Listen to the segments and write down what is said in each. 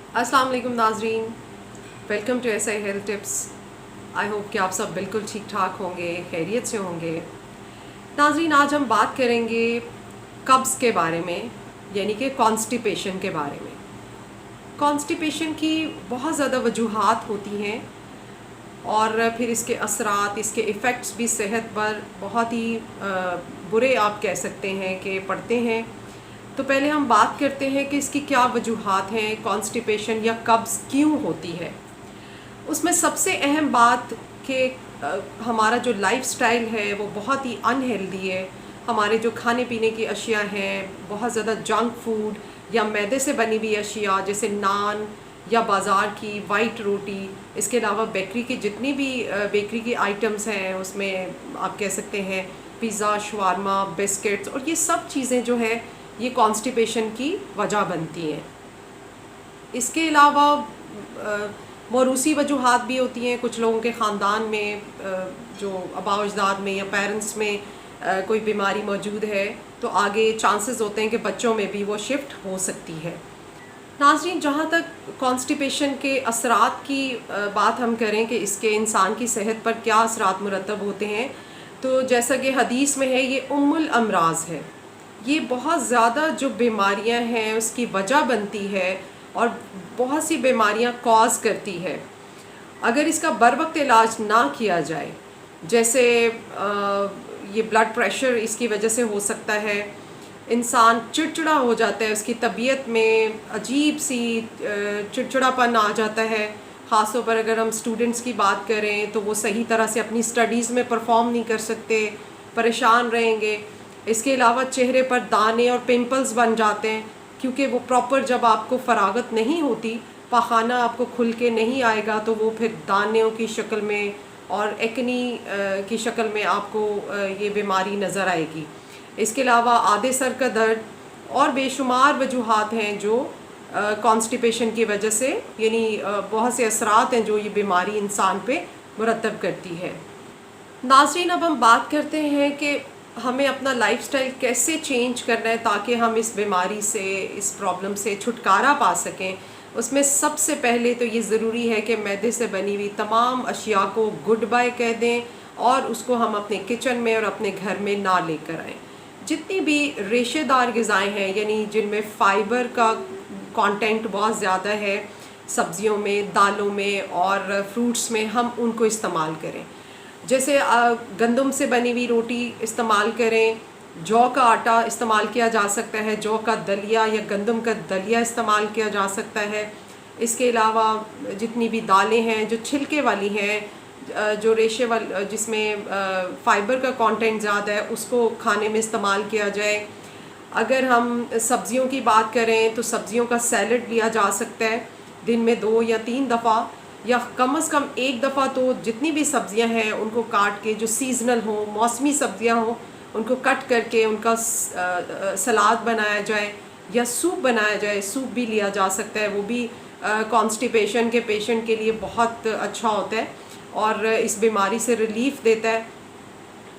अस्सलाम वालेकुम नाजरीन, welcome to S I health tips. I hope कि आप सब बिल्कुल ठीक ठाक होंगे, खैरियत से होंगे। नाजरीन, आज हम बात करेंगे कब्ज़ के बारे में, यानी कि कॉन्स्टिपेशन के बारे में। कॉन्स्टिपेशन की बहुत ज़्यादा वजूहात होती हैं और फिर इसके असरात, इसके इफ़ेक्ट्स भी सेहत पर बहुत ही बुरे आप कह सकते हैं कि पड़ते हैं। तो पहले हम बात करते हैं कि इसकी क्या वजूहात हैं, कॉन्स्टिपेशन या कब्ज़ क्यों होती है। उसमें सबसे अहम बात कि हमारा जो लाइफस्टाइल है वो बहुत ही अनहेल्दी है। हमारे जो खाने पीने की अशिया हैं, बहुत ज़्यादा जंक फूड या मैदे से बनी हुई अशिया जैसे नान या बाज़ार की वाइट रोटी, इसके अलावा बेकरी की जितनी भी बेकरी की आइटम्स हैं उसमें आप कह सकते हैं पिज़्ज़ा, शवारमा, बिस्किट्स, और ये सब चीज़ें जो है ये कॉन्स्टिपेशन की वजह बनती हैं। इसके अलावा मौरूसी वजूहात भी होती हैं। कुछ लोगों के ख़ानदान में जो आबा अजदाद में या पेरेंट्स में कोई बीमारी मौजूद है तो आगे चांसेस होते हैं कि बच्चों में भी वो शिफ्ट हो सकती है। नाज़रीन, जहाँ तक कॉन्स्टिपेशन के असरात की बात हम करें कि इसके इंसान की सेहत पर क्या असरात मुरतब होते हैं, तो जैसा कि हदीस में है ये उम्मुल अमराज है। ये बहुत ज़्यादा जो बीमारियां हैं उसकी वजह बनती है और बहुत सी बीमारियां कॉज करती है अगर इसका बर वक्त इलाज ना किया जाए। जैसे ये ब्लड प्रेशर इसकी वजह से हो सकता है, इंसान चिड़चिड़ा हो जाता है, उसकी तबीयत में अजीब सी चिड़चिड़ापन आ जाता है। ख़ास तौर पर अगर हम स्टूडेंट्स की बात करें तो वो सही तरह से अपनी स्टडीज़ में परफॉर्म नहीं कर सकते, परेशान रहेंगे। इसके अलावा चेहरे पर दाने और पिंपल्स बन जाते हैं क्योंकि वो प्रॉपर जब आपको फरागत नहीं होती, पाखाना आपको खुल के नहीं आएगा तो वो फिर दानों की शक्ल में और एक्नी की शक्ल में आपको ये बीमारी नज़र आएगी। इसके अलावा आधे सर का दर्द और बेशुमार वजूहात हैं जो कॉन्स्टिपेशन की वजह से, यानी बहुत से असरात हैं जो ये बीमारी इंसान पे मुरतब करती है। नाज़रीन, अब हम बात करते हैं कि हमें अपना लाइफस्टाइल कैसे चेंज करना है ताकि हम इस बीमारी से, इस प्रॉब्लम से छुटकारा पा सकें। उसमें सबसे पहले तो ये ज़रूरी है कि मैदे से बनी हुई तमाम अशिया को गुड बाय कह दें और उसको हम अपने किचन में और अपने घर में ना लेकर आएँ। जितनी भी रेशेदार ग़िज़ाएँ हैं, यानी जिनमें फ़ाइबर का कंटेंट बहुत ज़्यादा है, सब्ज़ियों में, दालों में और फ्रूट्स में, हम उनको इस्तेमाल करें। जैसे गंदम से बनी हुई रोटी इस्तेमाल करें, जौ का आटा इस्तेमाल किया जा सकता है, जौ का दलिया या गंदम का दलिया इस्तेमाल किया जा सकता है। इसके अलावा जितनी भी दालें हैं जो छिलके वाली हैं, जो रेशे वाली, जिसमें फ़ाइबर का कंटेंट ज़्यादा है, उसको खाने में इस्तेमाल किया जाए। अगर हम सब्ज़ियों की बात करें तो सब्ज़ियों का सैलड लिया जा सकता है दिन में 2 या 3 दफ़ा, या कम से कम एक दफ़ा तो जितनी भी सब्ज़ियां हैं उनको काट के, जो सीज़नल हो, मौसमी सब्ज़ियां हो, उनको कट करके उनका सलाद बनाया जाए या सूप बनाया जाए। सूप भी लिया जा सकता है, वो भी कॉन्स्टिपेशन के पेशेंट के लिए बहुत अच्छा होता है और इस बीमारी से रिलीफ़ देता है।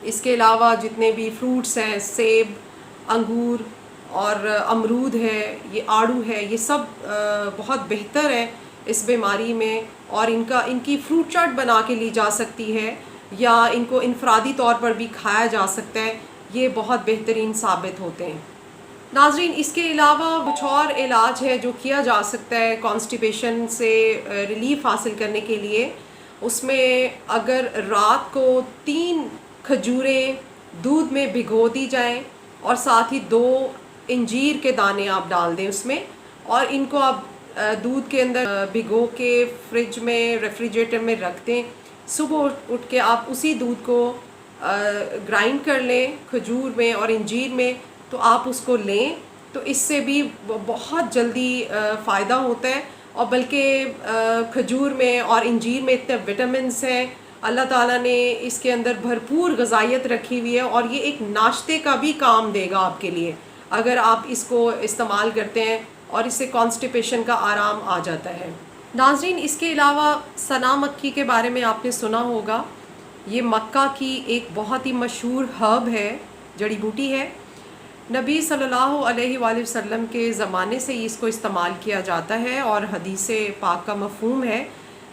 इसके अलावा जितने भी फ्रूट्स हैं, सेब, अंगूर और अमरूद है, ये आड़ू है, ये सब बहुत बेहतर है इस बीमारी में, और इनकी फ्रूट चाट बना के ली जा सकती है या इनको इनफरादी तौर पर भी खाया जा सकता है। ये बहुत बेहतरीन साबित होते हैं। नाजरीन, इसके अलावा कुछ और इलाज है जो किया जा सकता है कॉन्स्टिपेशन से रिलीफ हासिल करने के लिए। उसमें अगर रात को 3 खजूरें दूध में भिगो दी जाएं और साथ ही 2 इंजीर के दाने आप डाल दें उसमें, और इनको आप दूध के अंदर भिगो के फ्रिज में, रेफ्रिजरेटर में रख दें। सुबह उठ के आप उसी दूध को ग्राइंड कर लें खजूर में और इंजीर में, तो आप उसको लें तो इससे भी बहुत जल्दी फ़ायदा होता है। और बल्कि खजूर में और इंजीर में इतने विटामिन्स हैं, अल्लाह ताला ने इसके अंदर भरपूर ग़िज़ाइयत रखी हुई है और ये एक नाश्ते का भी काम देगा आपके लिए अगर आप इसको इस्तेमाल करते हैं, और इससे कॉन्स्टिपेशन का आराम आ जाता है। नाज़रीन, इसके अलावा सना मक्खी के बारे में आपने सुना होगा। ये मक्का की एक बहुत ही मशहूर हर्ब है, जड़ी बूटी है। نبی صلی اللہ علیہ وآلہ وسلم کے زمانے سے اس کو استعمال کیا جاتا ہے، اور حدیث پاک کا مفہوم ہے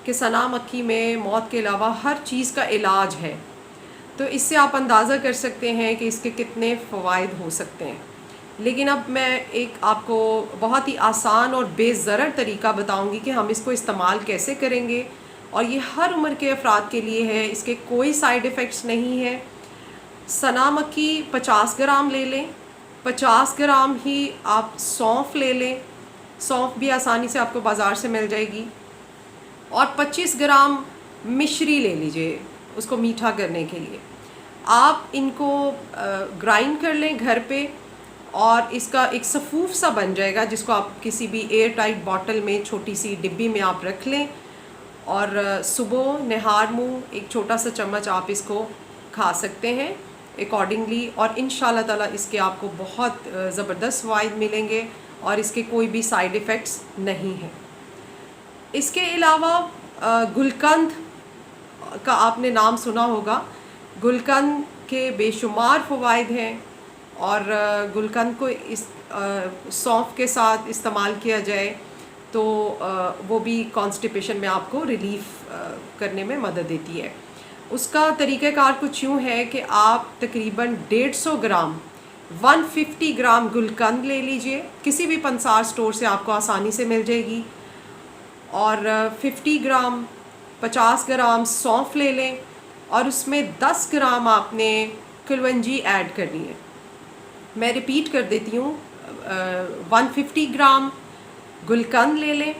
کہ سنا مکی میں موت کے علاوہ ہر چیز کا علاج ہے۔ تو اس سے آپ اندازہ کر سکتے ہیں کہ اس کے کتنے فوائد ہو سکتے ہیں۔ لیکن اب میں ایک آپ کو بہت ہی آسان اور بے ضرر طریقہ بتاؤں گی کہ ہم اس کو استعمال کیسے کریں گے، اور یہ ہر عمر کے افراد کے لیے ہے، اس کے کوئی سائیڈ ایفیکٹس نہیں ہے۔ سنا مکی 50 گرام لے لیں، 50 گرام ہی آپ سونف لے لیں، سونف بھی آسانی سے آپ کو بازار سے مل جائے گی، اور 25 گرام مشری لے لیجئے اس کو میٹھا کرنے کے لیے۔ آپ ان کو گرائنڈ کر لیں گھر پہ، اور اس کا ایک سفوف سا بن جائے گا، جس کو آپ کسی بھی ایئر ٹائٹ باٹل میں، چھوٹی سی ڈبی میں آپ رکھ لیں، اور صبح نہار منہ ایک چھوٹا سا چمچ آپ اس کو کھا سکتے ہیں اکارڈنگلی، اور انشاءاللہ تعالیٰ اس کے آپ کو بہت زبردست فوائد ملیں گے، اور اس کے کوئی بھی سائیڈ ایفیکٹس نہیں ہیں۔ اس کے علاوہ گلقند کا آپ نے نام سنا ہوگا۔ گلقند کے بے شمار فوائد ہیں، اور گلقند کو اس سونف کے ساتھ استعمال کیا جائے تو وہ بھی کانسٹیپیشن میں آپ کو ریلیف کرنے میں مدد دیتی ہے۔ اس کا طریقہ کار کچھ یوں ہے کہ آپ تقریباً 150 گرام 150 گرام گلقند لے لیجئے، کسی بھی پنسار سٹور سے آپ کو آسانی سے مل جائے گی، اور 50 گرام سونف لے لیں، اور اس میں 10 گرام آپ نے کلونجی ایڈ کرنی ہے۔ میں ریپیٹ کر دیتی ہوں، 150 گرام گلقند لے لیں،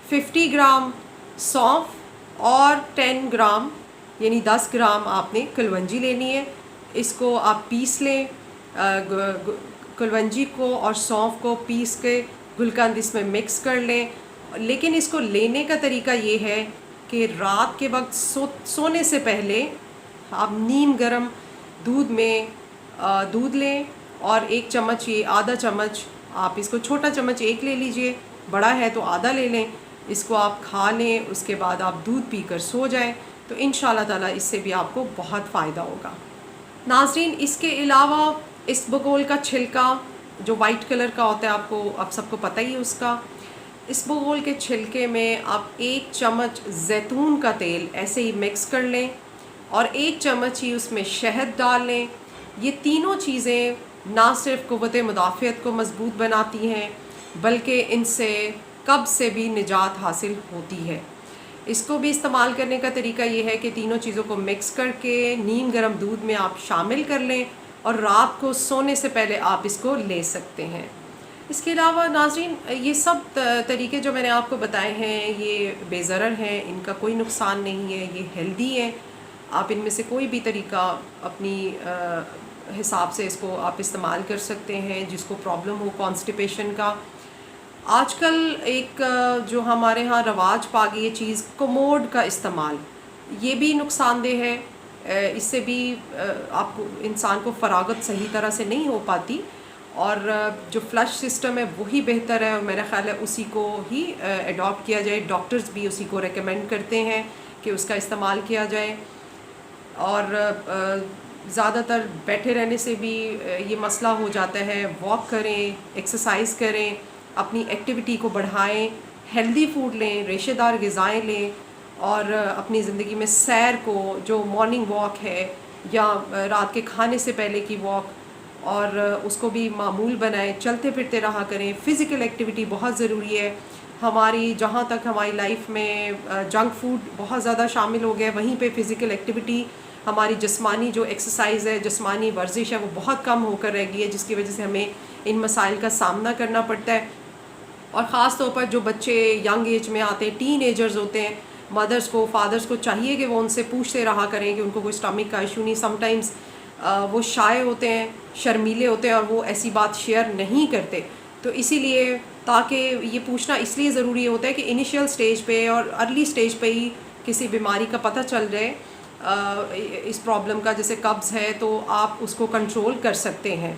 50 گرام سونف، اور 10 گرام یعنی 10 گرام آپ نے کلونجی لینی ہے۔ اس کو آپ پیس لیں، کلونجی کو اور سونف کو پیس کے گلقند اس میں مکس کر لیں۔ لیکن اس کو لینے کا طریقہ یہ ہے کہ رات کے وقت سونے سے پہلے آپ نیم گرم دودھ میں دودھ لیں، اور ایک چمچ، یہ آدھا چمچ آپ اس کو، چھوٹا چمچ ایک لے لیجئے، بڑا ہے تو آدھا لے لیں، اس کو آپ کھا لیں، اس کے بعد آپ دودھ پی کر سو جائیں، تو انشاءاللہ تعالیٰ اس سے بھی آپ کو بہت فائدہ ہوگا۔ ناظرین، اس کے علاوہ اسبگول کا چھلکا جو وائٹ کلر کا ہوتا ہے، آپ سب کو پتہ ہی ہے اس کا، اسبگول کے چھلکے میں آپ 1 چمچ زیتون کا تیل ایسے ہی مکس کر لیں، اور 1 چمچ ہی اس میں شہد ڈال لیں۔ یہ تینوں چیزیں نہ صرف قوت مدافعت کو مضبوط بناتی ہیں، بلکہ ان سے قبض سے بھی نجات حاصل ہوتی ہے۔ اس کو بھی استعمال کرنے کا طریقہ یہ ہے کہ تینوں چیزوں کو مکس کر کے نیم گرم دودھ میں آپ شامل کر لیں، اور رات کو سونے سے پہلے آپ اس کو لے سکتے ہیں۔ اس کے علاوہ ناظرین، یہ سب طریقے جو میں نے آپ کو بتائے ہیں یہ بے ضرر ہیں، ان کا کوئی نقصان نہیں ہے، یہ ہیلدی ہے۔ آپ ان میں سے کوئی بھی طریقہ اپنی حساب سے اس کو آپ استعمال کر سکتے ہیں، جس کو پرابلم ہو کانسٹیپیشن کا۔ آج کل ایک جو ہمارے ہاں رواج پا گئی یہ چیز، کوموڈ کا استعمال، یہ بھی نقصان دہ ہے۔ اس سے بھی آپ کو، انسان کو فراغت صحیح طرح سے نہیں ہو پاتی، اور جو فلش سسٹم ہے وہی بہتر ہے، اور میرا خیال ہے اسی کو ہی اڈاپٹ کیا جائے۔ ڈاکٹرز بھی اسی کو ریکمینڈ کرتے ہیں کہ اس کا استعمال کیا جائے، اور زیادہ تر بیٹھے رہنے سے بھی یہ مسئلہ ہو جاتا ہے۔ واک کریں، ایکسرسائز کریں، اپنی ایکٹیویٹی کو بڑھائیں، ہیلدی فوڈ لیں، ریشے دار غذائیں لیں، اور اپنی زندگی میں سیر کو، جو مارننگ واک ہے یا رات کے کھانے سے پہلے کی واک، اور اس کو بھی معمول بنائیں، چلتے پھرتے رہا کریں۔ فزیکل ایکٹیویٹی بہت ضروری ہے ہماری، جہاں تک ہماری لائف میں جنک فوڈ بہت زیادہ شامل ہو گیا، وہیں پہ فزیکل ایکٹیویٹی، ہماری جسمانی جو ایکسرسائز ہے، جسمانی ورزش ہے، وہ بہت کم ہو کر رہ گئی ہے، جس کی وجہ سے ہمیں ان مسائل کا سامنا کرنا پڑتا ہے۔ اور خاص طور پر جو بچے ینگ ایج میں آتے ہیں، ٹین ایجرز ہوتے ہیں، مدرس کو، فادرس کو چاہیے کہ وہ ان سے پوچھتے رہا کریں کہ ان کو کوئی اسٹمک کا ایشو نہیں۔ سم ٹائمز وہ شائع ہوتے ہیں، شرمیلے ہوتے ہیں، اور وہ ایسی بات شیئر نہیں کرتے، تو اسی لیے، تاکہ یہ پوچھنا اس لیے ضروری ہوتا ہے کہ انیشیل سٹیج پہ اور ارلی سٹیج پہ ہی کسی بیماری کا پتہ چل جائے، اس پرابلم کا، جیسے قبض ہے، تو آپ اس کو کنٹرول کر سکتے ہیں۔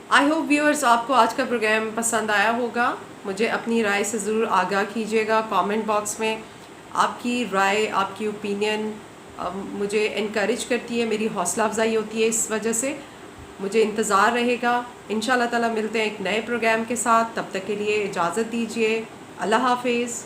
آئی ہوپ ویورز آپ کو آج کا پروگرام پسند آیا ہوگا۔ مجھے اپنی رائے سے ضرور آگاہ کیجیے گا کامنٹ باکس میں۔ آپ کی رائے، آپ کی اوپینین مجھے انکریج کرتی ہے، میری حوصلہ افزائی ہوتی ہے اس وجہ سے۔ مجھے انتظار رہے گا. انشاءاللہ تعالیٰ ملتے ہیں ایک نئے پروگرام کے ساتھ. تب تک کے لیے اجازت دیجیے. اللہ حافظ.